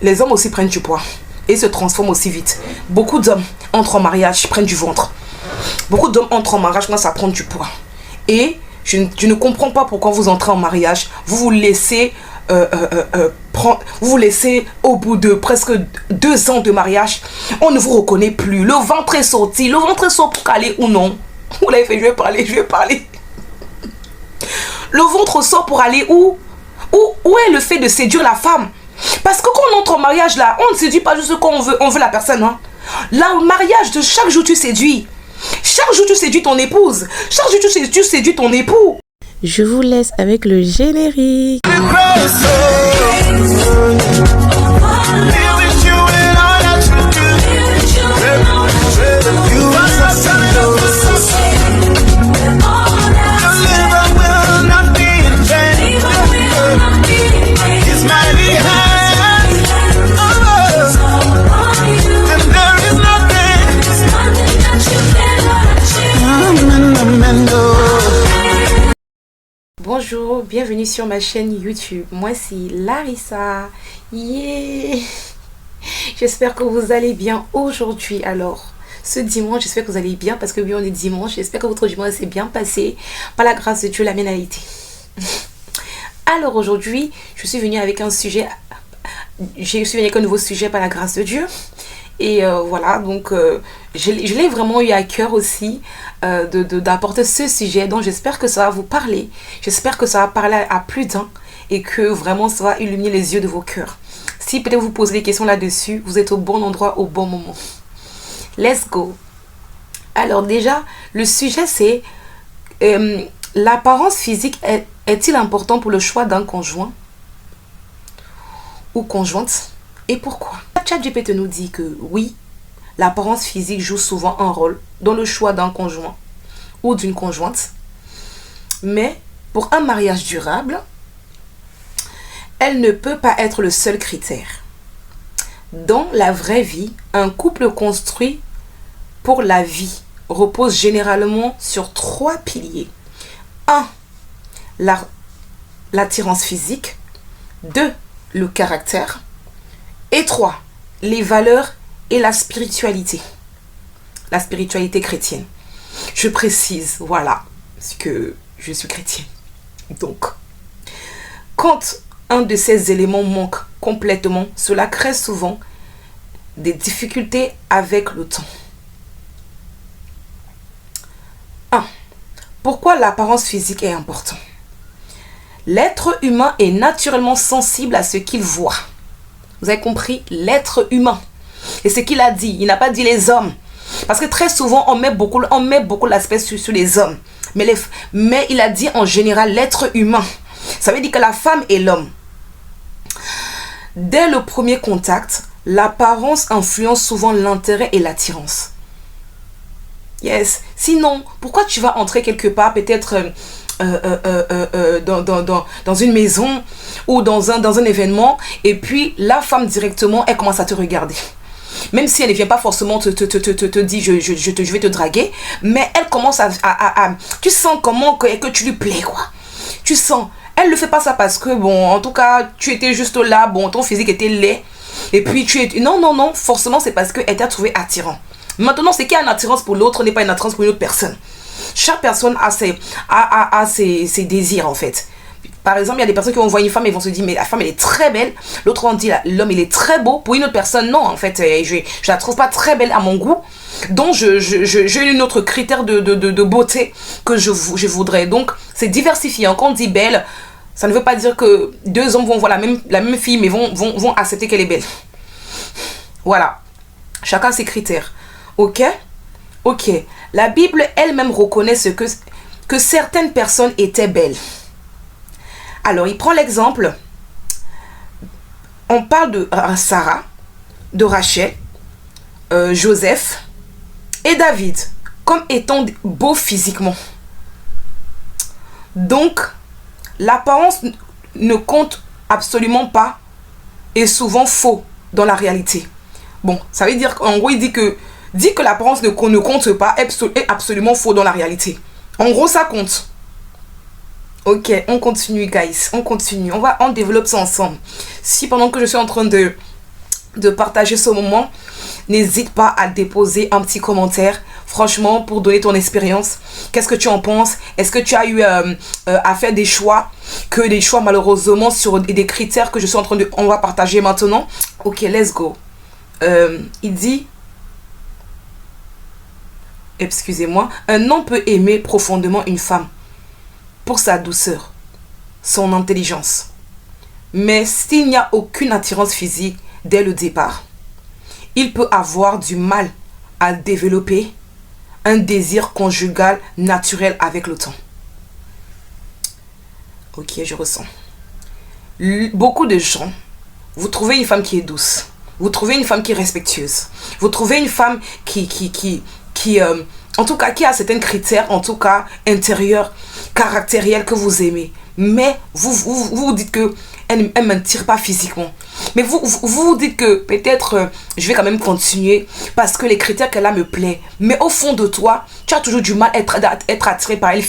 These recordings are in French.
les hommes aussi prennent du poids et se transforment aussi vite. Beaucoup d'hommes entrent en mariage, prennent du ventre. Beaucoup d'hommes entrent en mariage, commencent à prendre du poids. Et je ne comprends pas pourquoi vous entrez en mariage, vous vous laissez au bout de presque 2 ans de mariage, on ne vous reconnaît plus. Le ventre est sorti, le ventre est sorti pour caler ou non. Vous l'avez fait, je vais parler. Le ventre sort pour aller où? Où est le fait de séduire la femme? Parce que quand on entre en mariage là, on ne séduit pas juste quand on veut la personne. Hein. Là, au mariage, de chaque jour tu séduis. Chaque jour tu séduis ton épouse. Chaque jour tu séduis ton époux. Je vous laisse avec le générique. Bonjour, bienvenue sur ma chaîne YouTube. Moi c'est Larissa. Yeah. J'espère que vous allez bien aujourd'hui. Alors, ce dimanche, j'espère que vous allez bien parce que oui, on est dimanche. J'espère que votre dimanche s'est bien passé. Par la grâce de Dieu, la mienne a été. Alors aujourd'hui, je suis venue avec un sujet. Je suis venue avec un nouveau sujet par la grâce de Dieu. Et voilà, donc je l'ai vraiment eu à cœur aussi d'apporter ce sujet. Donc j'espère que ça va vous parler. J'espère que ça va parler à plus d'un et que vraiment ça va illuminer les yeux de vos cœurs. Si peut-être vous posez des questions là-dessus, vous êtes au bon endroit au bon moment. Let's go. Alors déjà, le sujet c'est l'apparence physique est-il important pour le choix d'un conjoint ou conjointe? Et pourquoi? ChatGPT nous dit que oui, l'apparence physique joue souvent un rôle dans le choix d'un conjoint ou d'une conjointe. Mais pour un mariage durable, elle ne peut pas être le seul critère. Dans la vraie vie, un couple construit pour la vie repose généralement sur 3 piliers. 1. L'attirance physique. 2. Le caractère. Et 3. Les valeurs et la spiritualité. La spiritualité chrétienne. Je précise, voilà, parce que je suis chrétienne. Donc, quand un de ces éléments manque complètement, cela crée souvent des difficultés avec le temps. 1. Pourquoi l'apparence physique est importante? L'être humain est naturellement sensible à ce qu'il voit. Vous avez compris? L'être humain. Et ce qu'il a dit, il n'a pas dit les hommes. Parce que très souvent, on met beaucoup l'aspect sur les hommes. Mais il a dit en général l'être humain. Ça veut dire que la femme et l'homme. Dès le premier contact, l'apparence influence souvent l'intérêt et l'attirance. Yes. Sinon, pourquoi tu vas entrer quelque part, peut-être dans une maison ou dans un événement, et puis la femme directement, elle commence à te regarder. Même si elle ne vient pas forcément te dire je vais te draguer, mais elle commence tu sens comment que tu lui plais, quoi. Tu sens. Elle ne fait pas ça parce que, bon, en tout cas, tu étais juste là, bon, ton physique était laid, et puis tu es... Non, forcément, c'est parce qu'elle t'a trouvé attirant. Maintenant, c'est qu'il y a une attirance pour l'autre n'est pas une attirance pour une autre personne. Chaque personne a ses désirs, en fait. Par exemple, il y a des personnes qui vont voir une femme et vont se dire mais la femme elle est très belle. L'autre on dit l'homme il est très beau. Pour une autre personne, non, en fait, je la trouve pas très belle à mon goût. Donc j'ai une autre critère de beauté que je voudrais. Donc c'est diversifié. Quand on dit belle, ça ne veut pas dire que 2 hommes vont voir la même fille mais vont accepter qu'elle est belle. Voilà. Chacun ses critères. Ok. La Bible elle-même reconnaît que certaines personnes étaient belles. Alors, il prend l'exemple. On parle de Sarah, de Rachel, Joseph et David comme étant beaux physiquement. Donc, l'apparence ne compte absolument pas et souvent faux dans la réalité. Bon, ça veut dire qu'en gros, il dit que l'apparence ne compte pas est absolument faux dans la réalité. En gros, ça compte. Ok, on continue, guys. On continue. On développe ça ensemble. Si pendant que je suis en train de de partager ce moment. N'hésite pas à déposer un petit commentaire, franchement, pour donner ton expérience. Qu'est-ce que tu en penses? Est-ce que tu as eu à faire des choix, malheureusement sur des critères que je suis en train de... On va partager maintenant. Ok, let's go. Il dit... Excusez-moi. Un homme peut aimer profondément une femme pour sa douceur, son intelligence. Mais s'il n'y a aucune attirance physique dès le départ, il peut avoir du mal à développer un désir conjugal naturel avec le temps. Ok, je ressens. Beaucoup de gens, vous trouvez une femme qui est douce, vous trouvez une femme qui est respectueuse, vous trouvez une femme en tout cas, qui a certains critères, en tout cas, intérieurs, caractériels que vous aimez. Mais vous dites que elle ne m'attire pas physiquement. Mais vous dites que peut-être je vais quand même continuer parce que les critères qu'elle a me plaisent. Mais au fond de toi, tu as toujours du mal à être attiré par elle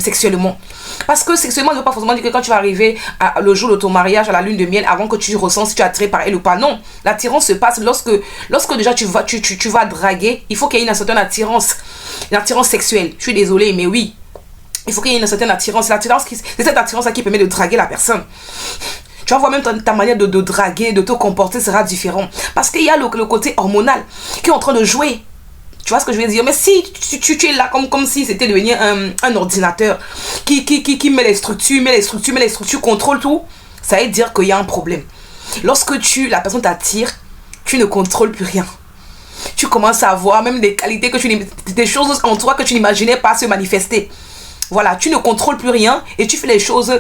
sexuellement. Parce que sexuellement, ne veut pas forcément dire que quand tu vas arriver le jour de ton mariage, à la lune de miel, avant que tu ressens si tu es attiré par elle ou pas. Non, l'attirance se passe lorsque déjà tu vas draguer. Il faut qu'il y ait une certaine attirance. Une attirance sexuelle. Je suis désolée, mais oui. Il faut qu'il y ait une certaine attirance. C'est cette attirance-là qui permet de draguer la personne. Tu vas voir même ta manière de draguer, de te comporter sera différent. Parce qu'il y a le côté hormonal qui est en train de jouer. Tu vois ce que je veux dire? Mais si tu es là comme si c'était devenu un ordinateur qui met les structures, contrôle tout, ça veut dire qu'il y a un problème. Lorsque la personne t'attire, tu ne contrôles plus rien. Tu commences à voir même des qualités, des choses en toi que tu n'imaginais pas se manifester. Voilà, tu ne contrôles plus rien et tu fais les choses,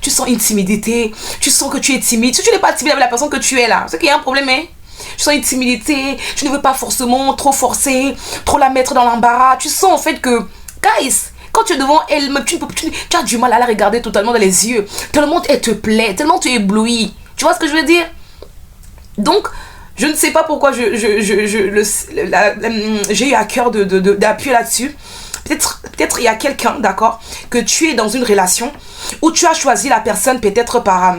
tu sens une timidité, tu sens que tu es timide. Si tu n'es pas timide avec la personne que tu es là, c'est qu'il y a un problème, hein? Tu sens une timidité, tu ne veux pas forcément trop forcer, trop la mettre dans l'embarras. Tu sens en fait que, guys, quand tu es devant elle, tu as du mal à la regarder totalement dans les yeux. Tellement elle te plaît, tellement tu es ébloui. Tu vois ce que je veux dire? Donc, je ne sais pas pourquoi j'ai eu à cœur d'appuyer là-dessus. Peut-être il y a quelqu'un, d'accord, que tu es dans une relation où tu as choisi la personne peut-être par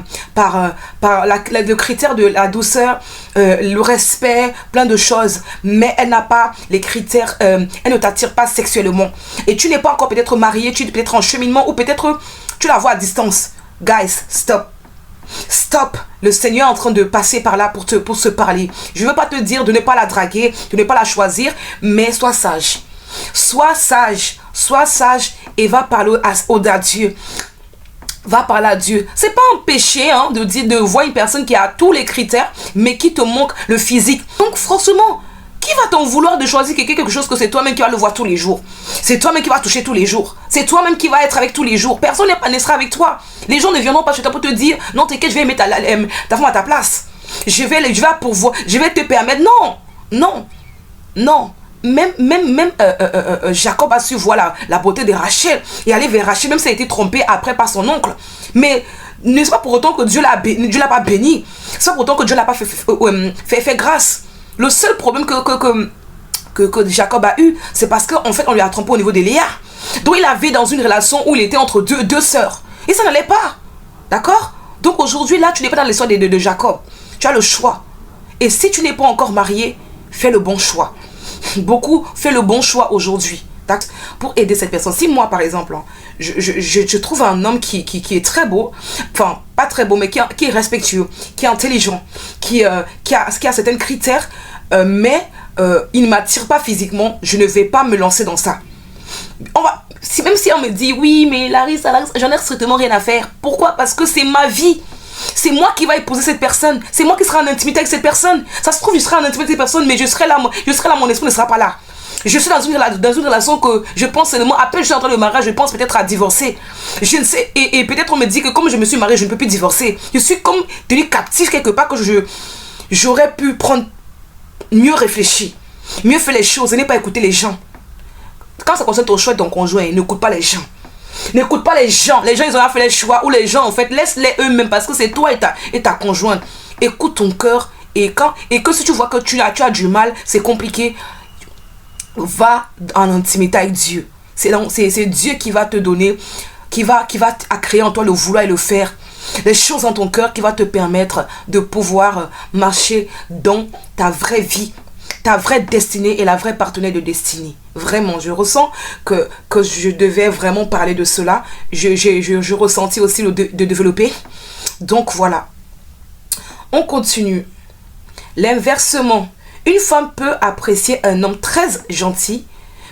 le critère de la douceur, le respect, plein de choses, mais elle n'a pas les critères, elle ne t'attire pas sexuellement. Et tu n'es pas encore peut-être marié, tu es peut-être en cheminement ou peut-être tu la vois à distance. Guys, stop. Stop. Le Seigneur est en train de passer par là pour se parler. Je ne veux pas te dire de ne pas la draguer, de ne pas la choisir, mais sois sage. Sois sage et va parler à Dieu. Va parler à Dieu. C'est pas un péché de voir une personne qui a tous les critères, mais qui te manque le physique. Donc franchement, qui va t'en vouloir de choisir quelque chose que c'est toi-même qui va le voir tous les jours? C'est toi-même qui va toucher tous les jours. C'est toi-même qui va être avec tous les jours. Personne ne sera avec toi. Les gens ne viendront pas chez toi pour te dire non, t'inquiète, je vais mettre ta femme à ta place. Je vais pourvoir, je vais te permettre. Non. Même Jacob a su voir la beauté de Rachel et aller vers Rachel, même si elle a été trompée après par son oncle. Mais n'est-ce pas pour autant que Dieu l'a pas béni? C'est pas pour autant que Dieu l'a pas fait grâce. Le seul problème que Jacob a eu, c'est parce qu'en fait on lui a trompé au niveau de Léa. Donc il avait dans une relation où il était entre deux sœurs. Et ça n'allait pas. D'accord? Donc aujourd'hui là, tu n'es pas dans l'histoire de Jacob. Tu as le choix. Et si tu n'es pas encore marié, fais le bon choix. Beaucoup font le bon choix aujourd'hui pour aider cette personne. Si moi par exemple je trouve un homme qui est très beau, enfin pas très beau mais qui est respectueux, qui est intelligent, qui a certains critères, mais il ne m'attire pas physiquement, je ne vais pas me lancer dans ça. Même si on me dit oui mais Larissa, j'en ai strictement rien à faire. Pourquoi? Parce que c'est ma vie. C'est moi qui va épouser cette personne. C'est moi qui serai en intimité avec cette personne. Ça se trouve, je serai en intimité avec cette personne, mais je serai là, mon esprit ne sera pas là. Je suis dans une relation que je pense seulement, à peine je suis en train de mariage, je pense peut-être à divorcer. Je ne sais, et peut-être on me dit que comme je me suis mariée, je ne peux plus divorcer. Je suis comme tenu captif quelque part, que j'aurais pu mieux réfléchir, mieux faire les choses et ne pas écouter les gens. Quand ça concerne ton choix de ton conjoint, n'écoute pas les gens. N'écoute pas les gens. Les gens, ils ont fait les choix. Ou les gens, en fait, laisse-les eux-mêmes. Parce que c'est toi et ta conjointe. Écoute ton cœur. Et que si tu vois que tu as du mal, c'est compliqué, va en intimité avec Dieu. C'est Dieu qui va te donner, qui va créer en toi le vouloir et le faire. les choses dans ton cœur qui va te permettre de pouvoir marcher dans ta vraie vie, ta vraie destinée et la vraie partenaire de destinée. Vraiment, je ressens que je devais vraiment parler de cela. Je ressentis aussi de développer. Donc voilà. On continue. L'inversement. Une femme peut apprécier un homme très gentil,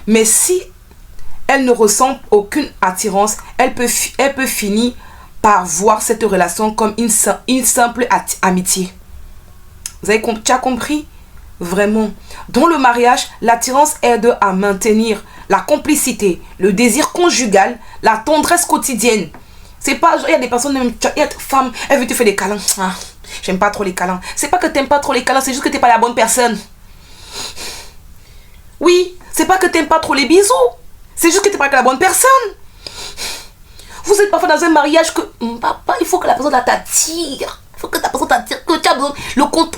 mais si elle ne ressent aucune attirance, elle peut finir par voir cette relation comme une simple amitié. Tu as compris? Vraiment. Dans le mariage, l'attirance aide à maintenir la complicité, le désir conjugal, la tendresse quotidienne. C'est pas, il y a des personnes, il y a des femmes, elles veulent te faire des câlins. Ah, j'aime pas trop les câlins. C'est pas que t'aimes pas trop les câlins, c'est juste que t'es pas la bonne personne. Oui, c'est pas que t'aimes pas trop les bisous. C'est juste que t'es pas la bonne personne. Vous êtes parfois dans un mariage que, papa, il faut que la personne t'attire. Il faut que ta personne t'attire, que tu as besoin.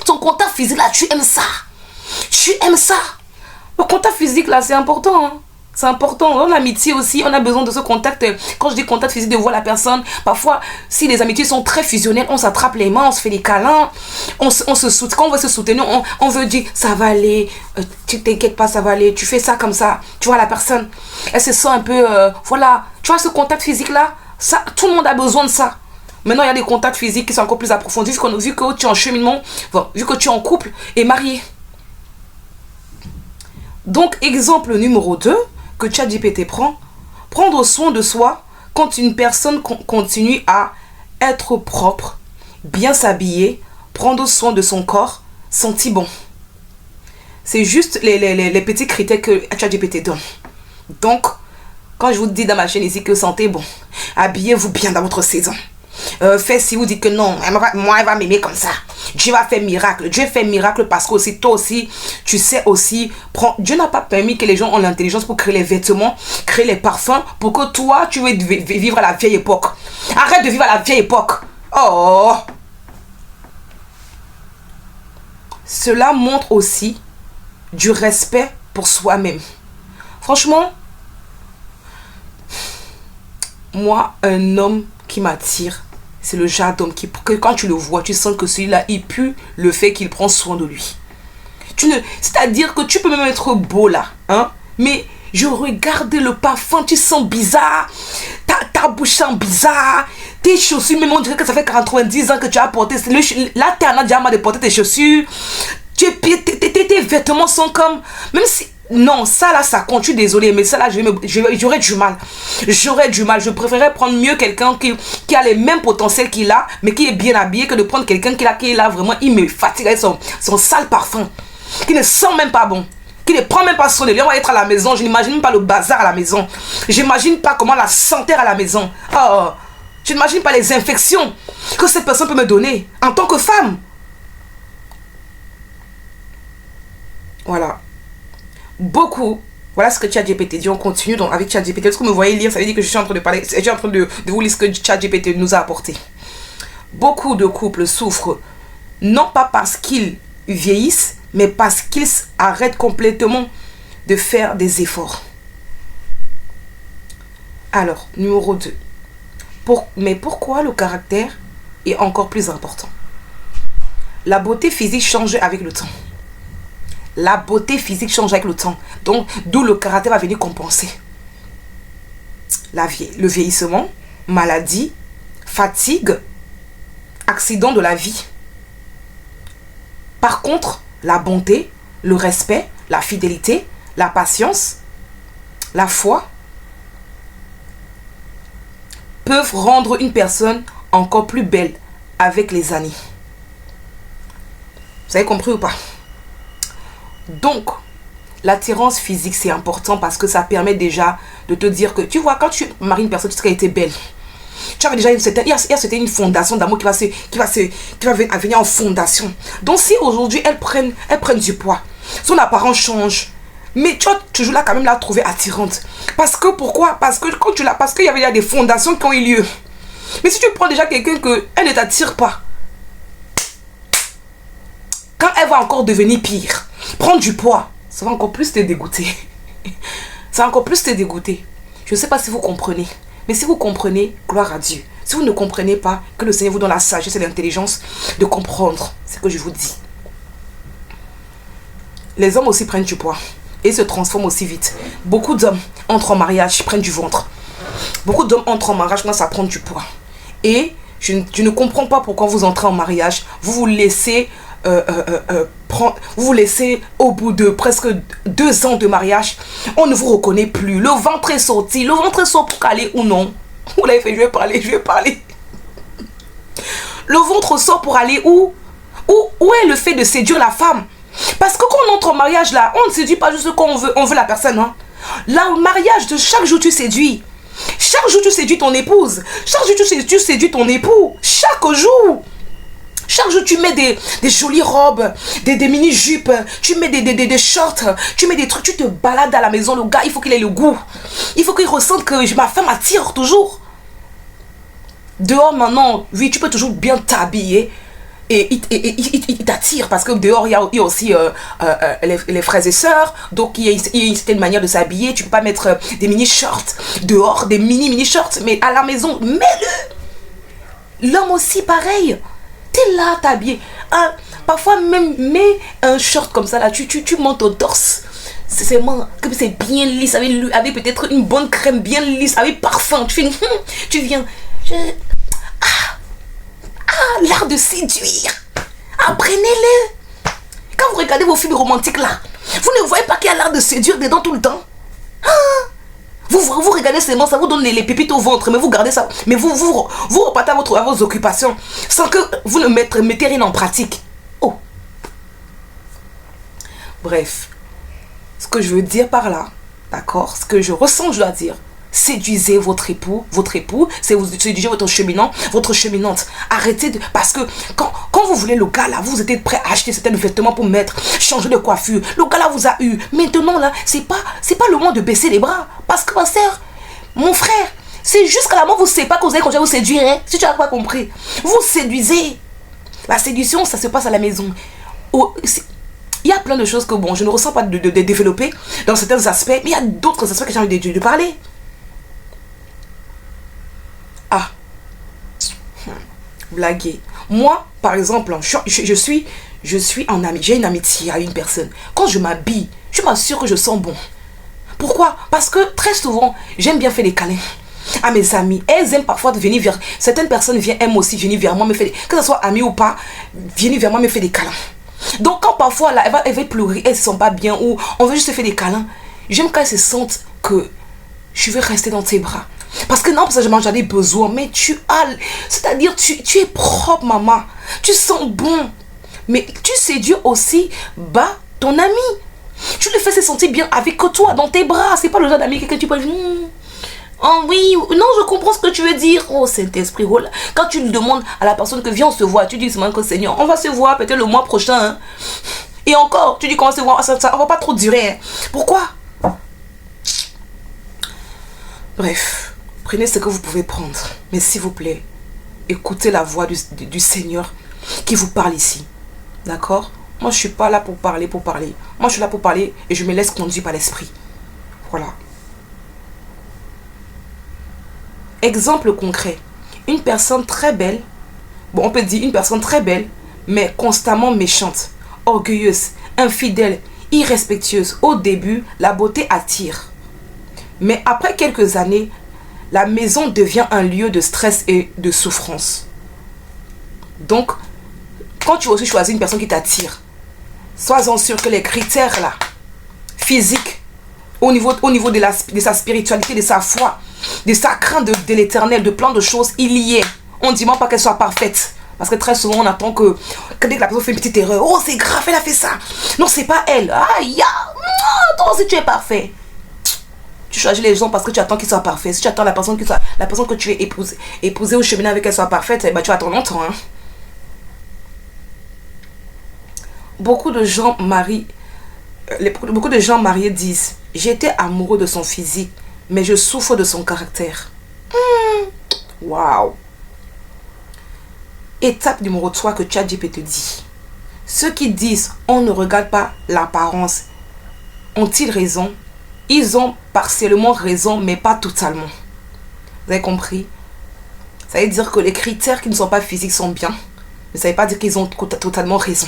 Son contact physique là, tu aimes ça. Tu aimes ça. Le contact physique là, c'est important. Hein. C'est important. Dans l'amitié aussi, on a besoin de ce contact. Quand je dis contact physique, de voir la personne. Parfois, si les amitiés sont très fusionnelles, on s'attrape les mains, on se fait des câlins. On se soutient. Quand on veut se soutenir, on veut dire ça va aller. Tu t'inquiètes pas, ça va aller. Tu fais ça comme ça. Tu vois la personne. Elle se sent un peu. Voilà. Tu vois ce contact physique là. Ça, tout le monde a besoin de ça. Maintenant, il y a des contacts physiques qui sont encore plus approfondis. Vu que tu es en cheminement, vu que tu es en couple et marié. Donc, exemple numéro 2 que ChatGPT prend, prendre soin de soi quand une personne continue à être propre, bien s'habiller, prendre soin de son corps, sentir bon. C'est juste les petits critères que ChatGPT donne. Donc, quand je vous dis dans ma chaîne ici que sentez bon, habillez-vous bien dans votre saison. Faites si vous dites que non, moi elle va m'aimer comme ça. Dieu va faire miracle. Dieu fait miracle parce que aussi, toi aussi, tu sais aussi. Dieu n'a pas permis que les gens ont l'intelligence pour créer les vêtements, créer les parfums, pour que toi, tu veux vivre à la vieille époque. Arrête de vivre à la vieille époque. Oh! Cela montre aussi du respect pour soi-même. Franchement, moi, un homme qui m'attire, c'est le genre d'homme que quand tu le vois, tu sens que celui-là, il pue le fait qu'il prend soin de lui. C'est-à-dire que tu peux même être beau là, hein, mais je regarde le parfum, tu sens bizarre, ta bouche sent bizarre, tes chaussures, même on dirait que ça fait 90 ans que tu as porté, là tu en as déjà marre de porter tes chaussures, tes vêtements sont comme, même si, non, ça là, ça compte, je suis désolée, mais ça là, j'aurais du mal. Je préférerais prendre mieux quelqu'un qui a les mêmes potentiels qu'il a, mais qui est bien habillé, que de prendre quelqu'un qui est là vraiment, il me fatigue avec son sale parfum, qui ne sent même pas bon, qui ne prend même pas soin de lui. On va être à la maison, je n'imagine même pas le bazar à la maison. J'imagine pas comment la santé à la maison. Oh, je n'imagine pas les infections que cette personne peut me donner en tant que femme. Voilà. Beaucoup. Voilà ce que ChatGPT dit. On continue donc avec ChatGPT. Est-ce que vous me voyez lire? Ça veut dire que je suis en train de parler. Je suis en train de vous lire ce que ChatGPT nous a apporté. Beaucoup de couples souffrent non pas parce qu'ils vieillissent, mais parce qu'ils arrêtent complètement de faire des efforts. Alors, numéro 2. Mais pourquoi le caractère est encore plus important? La beauté physique change avec le temps. La beauté physique change avec le temps. Donc, d'où le caractère va venir compenser. Le vieillissement, maladie, fatigue, accident de la vie. Par contre, la bonté, le respect, la fidélité, la patience, la foi peuvent rendre une personne encore plus belle avec les années. Vous avez compris ou pas? Donc, l'attirance physique, c'est important parce que ça permet déjà de te dire que, tu vois, quand tu maries une personne, tu sais qu'elle était belle. Tu avais déjà une fondation d'amour qui va venir en fondation. Donc, si aujourd'hui, elles prennent du poids, son apparence change, mais tu vas toujours là quand même la trouver attirante. Parce que, pourquoi? Parce que quand parce qu'il y avait déjà des fondations qui ont eu lieu. Mais si tu prends déjà quelqu'un que elle ne t'attire pas, quand elle va encore devenir pire, prendre du poids, ça va encore plus te dégoûter. Ça va encore plus te dégoûter. Je ne sais pas si vous comprenez. Mais si vous comprenez, gloire à Dieu. Si vous ne comprenez pas, que le Seigneur vous donne la sagesse et l'intelligence de comprendre ce que je vous dis. Les hommes aussi prennent du poids et se transforment aussi vite. Beaucoup d'hommes entrent en mariage, prennent du ventre. Beaucoup d'hommes entrent en mariage, commencent à prendre du poids. Et je ne comprends pas pourquoi vous entrez en mariage, vous vous laissez au bout de presque 2 ans de mariage, on ne vous reconnaît plus. Le ventre est sorti. Le ventre est sorti pour caler ou non. Vous l'avez fait, je vais parler. Le ventre sort pour aller où? Où est le fait de séduire la femme? Parce que quand on entre en mariage là, on ne séduit pas juste quand on veut la personne. Hein. Là, au mariage, de chaque jour tu séduis. Chaque jour tu séduis ton épouse. Chaque jour tu séduis ton époux. Chaque jour. Chaque jour, tu mets des jolies robes, des mini-jupes, tu mets des shorts, tu mets des trucs, tu te balades à la maison. Le gars, il faut qu'il ait le goût. Il faut qu'il ressente que ma femme attire toujours. Dehors, maintenant, oui, tu peux toujours bien t'habiller. Et il t'attire parce que dehors, il y a aussi les frères et sœurs. Donc, il y a une certaine manière de s'habiller. Tu ne peux pas mettre des mini-shorts dehors, des mini-shorts. Mais à la maison, mets-le. L'homme aussi, pareil. T'es là, t'habillé. Parfois, même mets un short comme ça, là. Tu montes au torse. C'est bien lisse, avec peut-être une bonne crème bien lisse, avec parfum. Tu viens. L'art de séduire. Apprenez-le. Quand vous regardez vos films romantiques là, vous ne voyez pas qu'il y a l'art de séduire dedans tout le temps. Vous regardez seulement, ça vous donne les pépites au ventre, mais vous gardez ça. Mais vous repartez à vos occupations sans que vous ne mettez rien en pratique. Oh. Bref. Ce que je veux dire par là, d'accord, ce que je ressens, je dois dire. Séduisez votre époux, c'est vous séduisez votre cheminant, votre cheminante. Arrêtez de... Parce que quand vous voulez le gars là, vous êtes prêt à acheter certains vêtements pour mettre, changer de coiffure. Le gars là vous a eu. Maintenant là, c'est pas le moment de baisser les bras. Parce que ma soeur, mon frère, c'est jusqu'à la mort, vous ne savez pas que vous allez continuer à vous séduire, hein, si tu n'as pas compris. Vous séduisez. La séduction, ça se passe à la maison. Il y a plein de choses que bon, je ne ressens pas de développer dans certains aspects, mais il y a d'autres aspects que j'ai envie de parler. Blaguer. Moi, par exemple, je suis en amie. J'ai une amitié à une personne. Quand je m'habille, je m'assure que je sens bon. Pourquoi? Parce que très souvent, j'aime bien faire des câlins à mes amis. Elles aiment parfois venir vers... Certaines personnes aiment aussi venir vers moi, que ce soit amie ou pas, venir vers moi, me faire des câlins. Donc quand parfois, là, elle va pleurer, elles ne se sentent pas bien, ou on veut juste se faire des câlins, j'aime quand elles se sentent que je veux rester dans tes bras. Parce que non, parce que j'en ai besoin, mais c'est-à-dire tu es propre, maman. Tu sens bon. Mais tu séduis aussi ton ami. Tu le fais se sentir bien avec toi, dans tes bras. C'est pas le genre d'ami que tu peux dire. Oh oui, non, je comprends ce que tu veux dire. Oh, Saint-Esprit, oh là. Quand tu lui demandes à la personne que viens, on se voit, tu dis, c'est que Seigneur, on va se voir peut-être le mois prochain. Hein. Et encore, tu dis qu'on va se voir, ça va pas trop durer. Hein. Pourquoi? Bref. Prenez ce que vous pouvez prendre. Mais s'il vous plaît, écoutez la voix du Seigneur qui vous parle ici. D'accord? Moi, je ne suis pas là pour parler. Moi, je suis là pour parler et je me laisse conduire par l'esprit. Voilà. Exemple concret. Une personne très belle. Bon, on peut dire une personne très belle, mais constamment méchante, orgueilleuse, infidèle, irrespectueuse. Au début, la beauté attire. Mais après quelques années, la maison devient un lieu de stress et de souffrance. Donc, quand tu as aussi choisi une personne qui t'attire, sois-en sûr que les critères là, physiques, au niveau de sa spiritualité, de sa foi, de sa crainte de l'éternel, de plein de choses, il y est. On ne dit même pas qu'elle soit parfaite. Parce que très souvent, on attend que dès que la personne fait une petite erreur, oh c'est grave, elle a fait ça. Non, c'est pas elle. Toi aussi tu es parfait. Tu choisis les gens parce que tu attends qu'ils soient parfaits. Si tu attends la personne que tu veux épouser ou cheminer avec elle soit parfaite, tu vas attendre longtemps. Hein. Beaucoup de gens mariés disent « J'étais amoureux de son physique, mais je souffre de son caractère. » Waouh. Étape numéro 3 que ChatGPT te dit. Ceux qui disent « On ne regarde pas l'apparence » ont-ils raison? Ils ont partiellement raison, mais pas totalement. Vous avez compris? Ça veut dire que les critères qui ne sont pas physiques sont bien. Mais ça ne veut pas dire qu'ils ont totalement raison.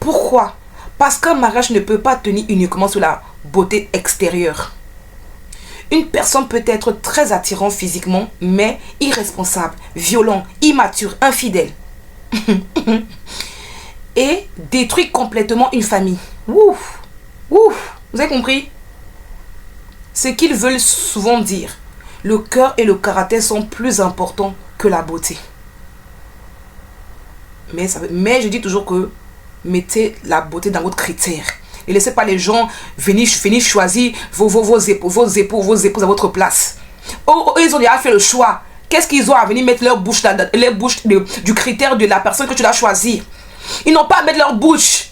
Pourquoi? Parce qu'un mariage ne peut pas tenir uniquement sur la beauté extérieure. Une personne peut être très attirante physiquement, mais irresponsable, violent, immature, infidèle. Et détruit complètement une famille. Ouf, ouf, vous avez compris? Ce qu'ils veulent souvent dire, le cœur et le caractère sont plus importants que la beauté. Mais je dis toujours que mettez la beauté dans votre critère. Ne laissez pas les gens venir choisir vos épouses à votre place. Oh, ils ont déjà fait le choix. Qu'est-ce qu'ils ont à venir mettre leur bouche, du critère de la personne que tu dois choisir? Ils n'ont pas à mettre leur bouche.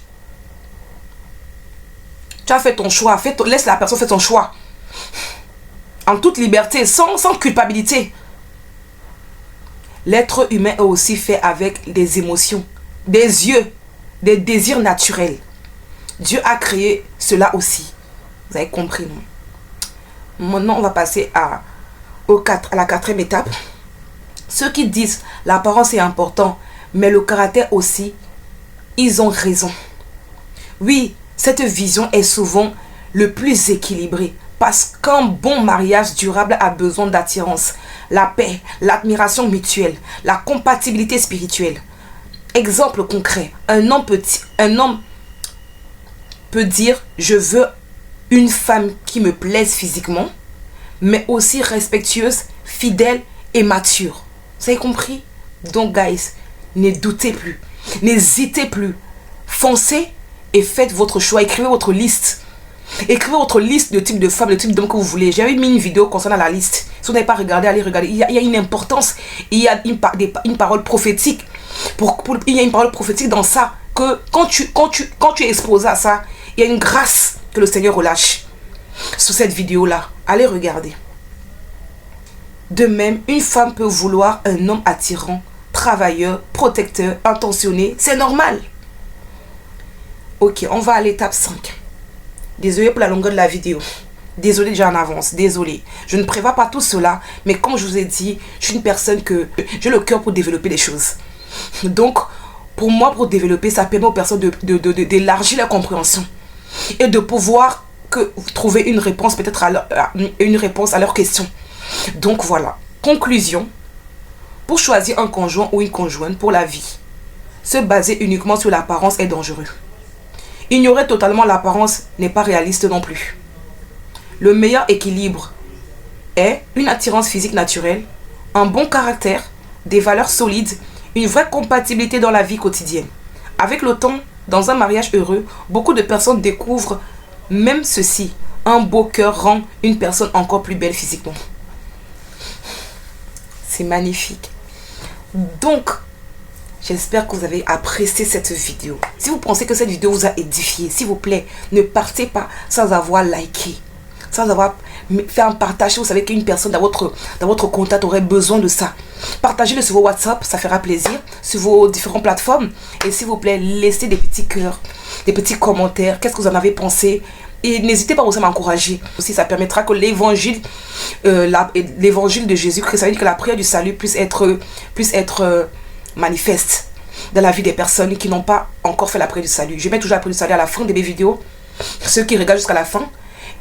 Tu as fait ton choix. Laisse la personne faire son choix. En toute liberté, sans culpabilité. L'être humain est aussi fait avec des émotions, des yeux, des désirs naturels. Dieu a créé cela aussi. Vous avez compris, non? Maintenant, on va passer à la quatrième étape. Ceux qui disent l'apparence est important, mais le caractère aussi, ils ont raison. Oui, cette vision est souvent le plus équilibré. Parce qu'un bon mariage durable a besoin d'attirance, la paix, l'admiration mutuelle, la compatibilité spirituelle. Exemple concret, un homme peut dire je veux une femme qui me plaise physiquement, mais aussi respectueuse, fidèle et mature. Vous avez compris? Donc guys, ne doutez plus, n'hésitez plus, foncez et faites votre choix, écrivez votre liste. Écrivez votre liste de type de femme, de type d'homme que vous voulez. J'avais mis une vidéo concernant la liste. Si vous n'avez pas regardé, allez regarder. Il y a une importance, il y a une parole prophétique. Il y a une parole prophétique dans ça. Que quand tu es exposé à ça, il y a une grâce que le Seigneur relâche. Sur cette vidéo-là, allez regarder. De même, une femme peut vouloir un homme attirant, travailleur, protecteur, intentionné. C'est normal. Ok, on va à l'étape 5. Désolé pour la longueur de la vidéo. Désolé déjà en avance. Désolé. Je ne prévois pas tout cela. Mais comme je vous ai dit, je suis une personne que j'ai le cœur pour développer les choses. Donc, pour moi, pour développer, ça permet aux personnes d'élargir la compréhension. Et de pouvoir trouver une réponse peut-être à leur question. Donc voilà. Conclusion. Pour choisir un conjoint ou une conjointe pour la vie, se baser uniquement sur l'apparence est dangereux. Ignorer totalement l'apparence n'est pas réaliste non plus. Le meilleur équilibre est une attirance physique naturelle, un bon caractère, des valeurs solides, une vraie compatibilité dans la vie quotidienne. Avec le temps, dans un mariage heureux, beaucoup de personnes découvrent même ceci. Un beau cœur rend une personne encore plus belle physiquement. C'est magnifique. Donc, j'espère que vous avez apprécié cette vidéo. Si vous pensez que cette vidéo vous a édifié, s'il vous plaît, ne partez pas sans avoir liké, sans avoir fait un partage. Vous savez qu'une personne dans votre contact aurait besoin de ça. Partagez-le sur vos WhatsApp, ça fera plaisir, sur vos différentes plateformes. Et s'il vous plaît, laissez des petits cœurs, des petits commentaires. Qu'est-ce que vous en avez pensé? Et n'hésitez pas aussi à m'encourager. Aussi, ça permettra que l'évangile de Jésus-Christ, ça veut dire que la prière du salut puisse être manifeste dans la vie des personnes qui n'ont pas encore fait la prière du salut. Je mets toujours la prière du salut à la fin de mes vidéos, ceux qui regardent jusqu'à la fin,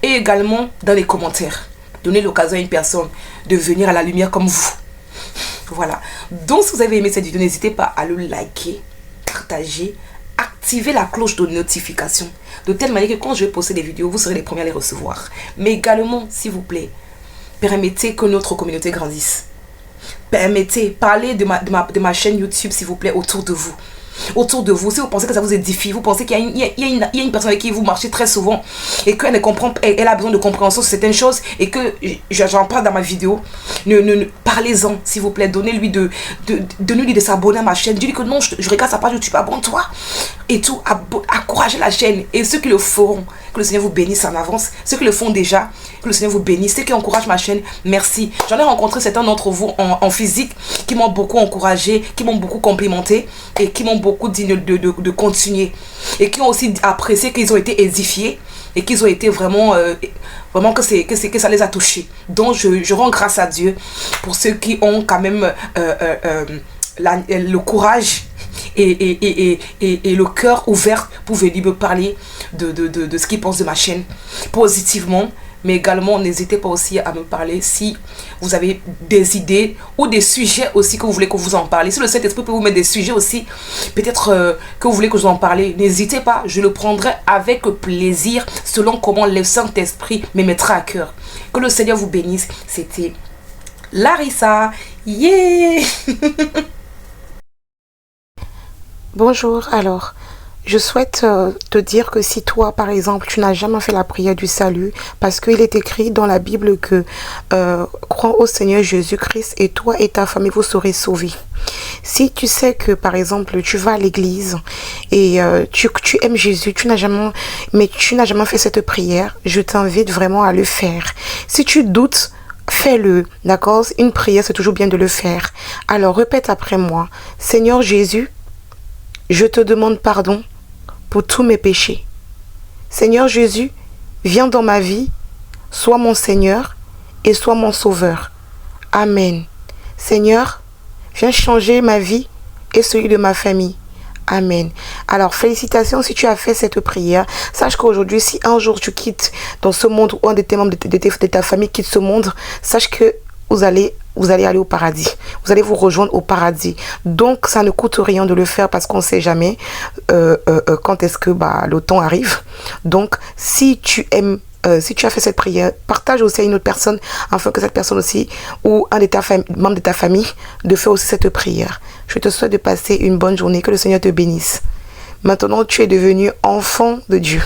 et également dans les commentaires. Donnez l'occasion à une personne de venir à la lumière comme vous. Voilà. Donc, si vous avez aimé cette vidéo, n'hésitez pas à le liker, partager, activer la cloche de notification, de telle manière que quand je vais poster des vidéos, vous serez les premiers à les recevoir. Mais également, s'il vous plaît, permettez que notre communauté grandisse. Parlez de ma chaîne YouTube, s'il vous plaît, autour de vous. Autour de vous, si vous pensez que ça vous édifie, vous pensez qu'il y a une personne avec qui vous marchez très souvent et qu'elle ne comprend, elle a besoin de compréhension sur certaines choses et que j'en parle dans ma vidéo, parlez-en, s'il vous plaît. Donnez-lui de s'abonner à ma chaîne. Dites-lui que non, je regarde sa page YouTube, abonne-toi et tout. Encouragez la chaîne. Et ceux qui le feront, que le Seigneur vous bénisse en avance. Ceux qui le font déjà, que le Seigneur vous bénisse. Ceux qui encouragent ma chaîne, merci. J'en ai rencontré certains d'entre vous en physique qui m'ont beaucoup encouragé, qui m'ont beaucoup complimenté et qui m'ont beaucoup dit de continuer. Et qui ont aussi apprécié qu'ils ont été édifiés. et qu'ils ont été vraiment, vraiment que ça les a touchés. Donc je rends grâce à Dieu pour ceux qui ont quand même le courage et le cœur ouvert pour venir me parler de ce qu'ils pensent de ma chaîne positivement. Mais également, n'hésitez pas aussi à me parler si vous avez des idées ou des sujets aussi que vous voulez que vous en parlez. Si le Saint-Esprit peut vous mettre des sujets aussi, peut-être que vous voulez que je vous en parle, n'hésitez pas, je le prendrai avec plaisir selon comment le Saint-Esprit me mettra à cœur. Que le Seigneur vous bénisse. C'était Larissa. Yeah! Bonjour, alors, je souhaite te dire que si toi, par exemple, tu n'as jamais fait la prière du salut, parce qu'il est écrit dans la Bible que crois au Seigneur Jésus-Christ et toi et ta famille, vous serez sauvés. Si tu sais que, par exemple, tu vas à l'église et tu aimes Jésus, mais tu n'as jamais fait cette prière, je t'invite vraiment à le faire. Si tu doutes, fais-le, d'accord? Une prière, c'est toujours bien de le faire. Alors, répète après moi. Seigneur Jésus, je te demande pardon pour tous mes péchés. Seigneur Jésus, viens dans ma vie, sois mon Seigneur et sois mon Sauveur. Amen. Seigneur, viens changer ma vie et celui de ma famille. Amen. Alors, félicitations si tu as fait cette prière. Sache qu'aujourd'hui, si un jour tu quittes dans ce monde ou un de tes membres de ta famille quitte ce monde, sache que vous allez aller au paradis. Vous allez vous rejoindre au paradis. Donc, ça ne coûte rien de le faire parce qu'on ne sait jamais quand est-ce que le temps arrive. Donc, si tu as fait cette prière, partage aussi à une autre personne afin que cette personne aussi ou un de membres de ta famille de faire aussi cette prière. Je te souhaite de passer une bonne journée. Que le Seigneur te bénisse. Maintenant, tu es devenu enfant de Dieu.